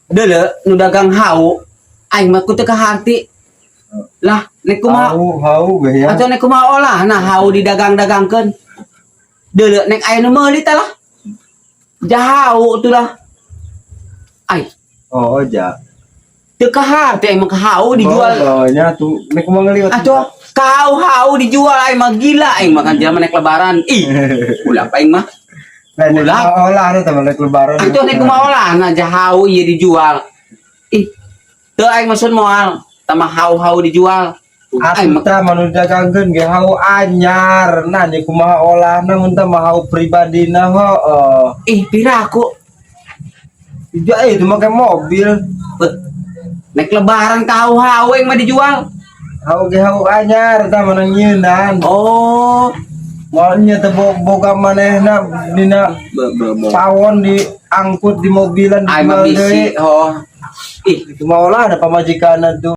Deule nu dagang hau aing mah ku teu kaharti. Lah nek kumaha hau ge ya. atuh nek kumaha olah nah hau didagang-dagangkeun. Deule nek aya nu meuli tah lah. Jahau tuh lah. Ai, Oh, ja. teu kaharti aing mah ka hau dijual. Bawanya tuh nek kumaha ngeliwat. Atuh kau hau dijual aing mah gila aing makan jaman nek lebaran. Ih, ulah aing mah. Nah, nek olah anu teman nek lebaran. Atuh nek kumaha olah nah jahau ieu dijual. Ih, teu aing maksud moal, tah mah hau-hau dijual. Aing mah Atuh manu dagangkeun ge hau anyar. Nah, nya kumaha olahna mun tah mah hau pribadina heueuh. ih piraku. Ja itu make mobil. Nek lebaran ka hau-hau aing mah dijual. Hau ge hau anyar tah mana nyeundan. Oh, Moalnya teh boga manehna dina pawon diangkut di mobilan aing mah dijual bisi. deui. Oh. Ih, Itu mah olah ada pamajikanna tuh.